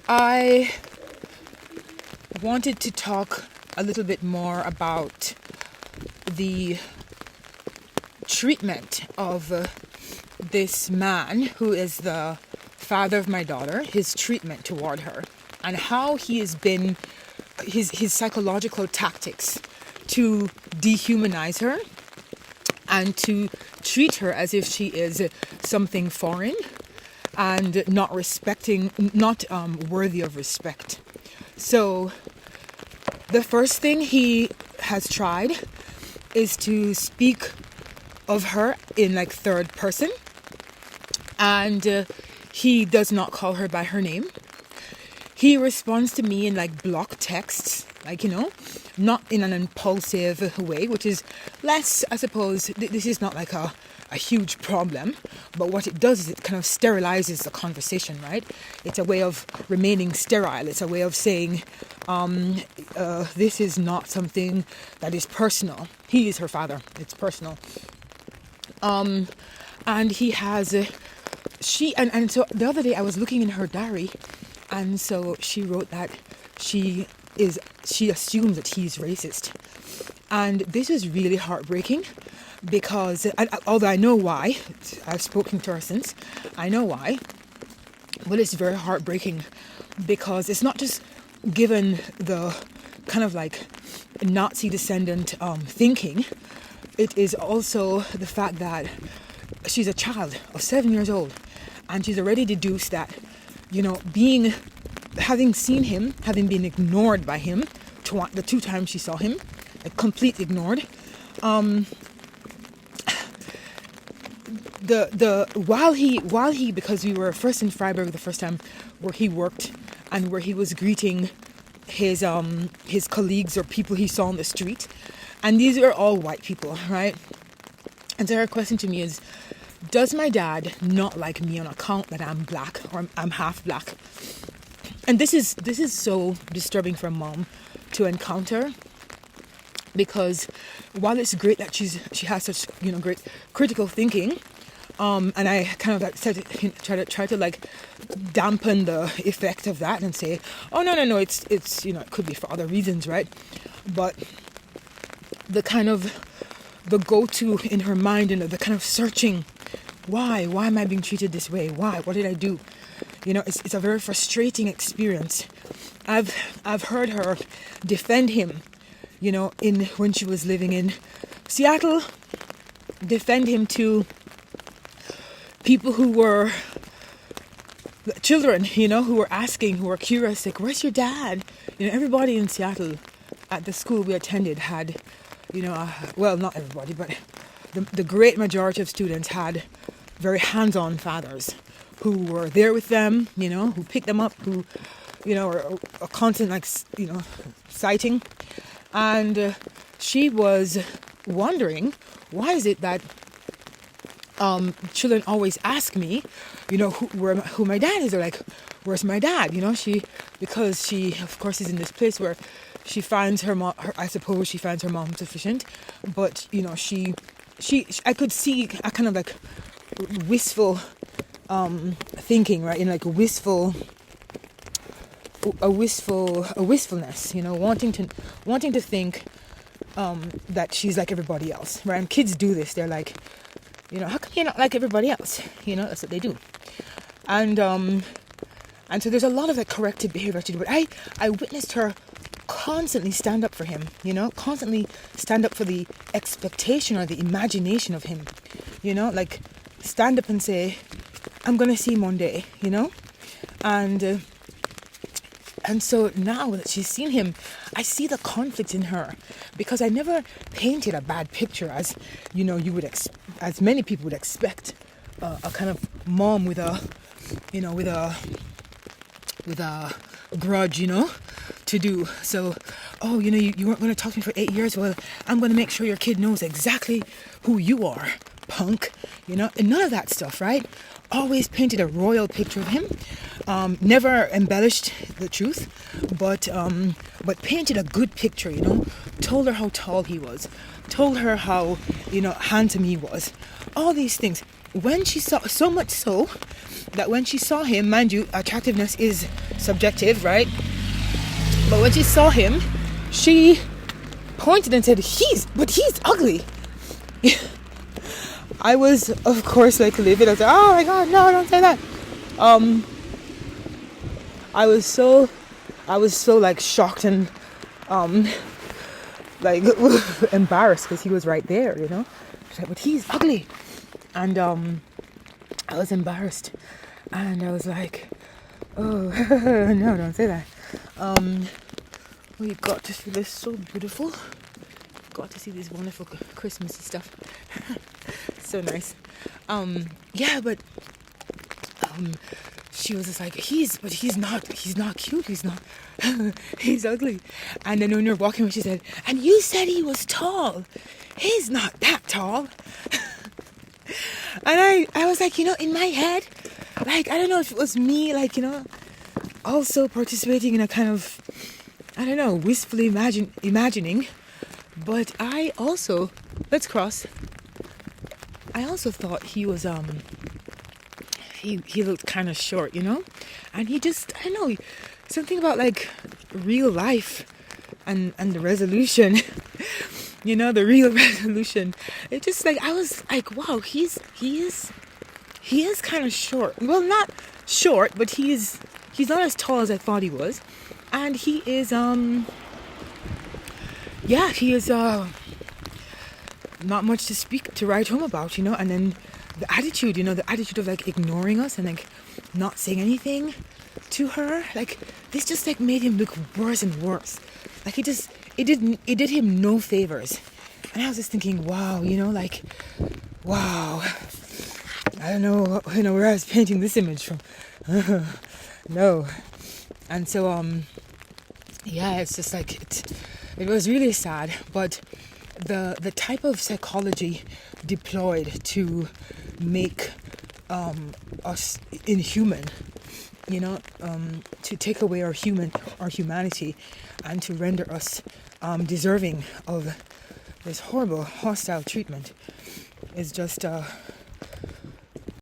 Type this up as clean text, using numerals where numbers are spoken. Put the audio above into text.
I wanted to talk a little bit more about the treatment of this man who is the father of my daughter, his treatment toward her, and how he has been, his psychological tactics to dehumanize her and to treat her as if she is something foreign and not worthy of respect. So the first thing he has tried is to speak of her in like third person, and he does not call her by her name. He responds to me in like block texts, like, not in an impulsive way, which is less, I suppose, this is not like a huge problem, but what it does is it kind of sterilizes the conversation, right? It's a way of remaining sterile. It's a way of saying, this is not something that is personal. He is her father. It's personal. And he has, and so the other day I was looking in her diary, and so she wrote that she assumes that he's racist. And this is really heartbreaking because, although I know why, I've spoken to her since, I know why, but it's very heartbreaking because it's not just given the kind of like Nazi descendant thinking, it is also the fact that she's a child of 7 years old and she's already deduced that, having seen him, having been ignored by him, the 2 times she saw him, completely ignored. While he because we were first in Freiburg the first time where he worked and where he was greeting his colleagues or people he saw on the street, and these are all white people, right? And so her question to me is, does my dad not like me on account that I'm black or I'm half black? And this is so disturbing for a mom to encounter, because while it's great that she has such great critical thinking, and I kind of like try to like dampen the effect of that and say, oh no, it's it could be for other reasons, right? But the kind of the go-to in her mind and the kind of searching, why am I being treated this way? Why? What did I do? It's a very frustrating experience. I've heard her defend him, when she was living in Seattle, defend him to people who were children, who were curious, like, where's your dad? Everybody in Seattle at the school we attended had, well, not everybody, but the great majority of students had very hands-on fathers who were there with them, who picked them up, who, are a constant, citing. And she was wondering, why is it that children always ask me, who my dad is, or like, where's my dad? Because she, of course, is in this place where she finds her mom. I suppose she finds her mom sufficient, but I could see a kind of like wistful thinking, right? In like a wistfulness, wanting to think that she's like everybody else, right? And kids do this. They're like, how come you're not like everybody else? That's what they do. And so there's a lot of that corrective behavior to do. But I witnessed her constantly stand up for him, constantly stand up for the expectation or the imagination of him, like stand up and say, I'm going to see him one day, and so now that she's seen him, I see the conflict in her, because I never painted a bad picture as, you would as many people would expect a kind of mom with a grudge, to do. So, you weren't going to talk to me for 8 years. Well, I'm going to make sure your kid knows exactly who you are, punk. And none of that stuff, right? Always painted a royal picture of him. Never embellished the truth, but painted a good picture, told her how tall he was, told her how, handsome he was, all these things. when she saw, so much so that when she saw him, mind you, attractiveness is subjective, right? But when she saw him, she pointed and said, he's ugly. I was, of course, like livid. I was like, oh my god, no, don't say that. I was so like shocked and like embarrassed because he was right there, you know. She's like, but he's ugly. And I was embarrassed, and I was like, oh no, don't say that. We got to feel this so beautiful. Got to see this wonderful Christmassy stuff. So nice. Yeah, but she was just like, he's not cute, he's not he's ugly. And then when we were walking, she said, and you said he was tall. He's not that tall. And I was like, you know, in my head, like, I don't know if it was me, like, you know, also participating in a kind of, I don't know, wistfully imagining. But I also, I also thought he was, he looked kind of short, you know? And he just, I don't know, something about like real life and the resolution, you know, the real resolution. It just like, I was like, wow, he is kind of short. Well, not short, but he's not as tall as I thought he was. And he is, yeah, he is, not much to write home about, you know. And then the attitude, you know, the attitude of like ignoring us and like not saying anything to her, like this just like made him look worse and worse. Like it did him no favors. And I was just thinking, wow, you know, like, wow, I don't know, you know, where I was painting this image from. No. And so yeah, it's just like it was really sad. But the type of psychology deployed to make us inhuman, you know, to take away our humanity and to render us deserving of this horrible hostile treatment is just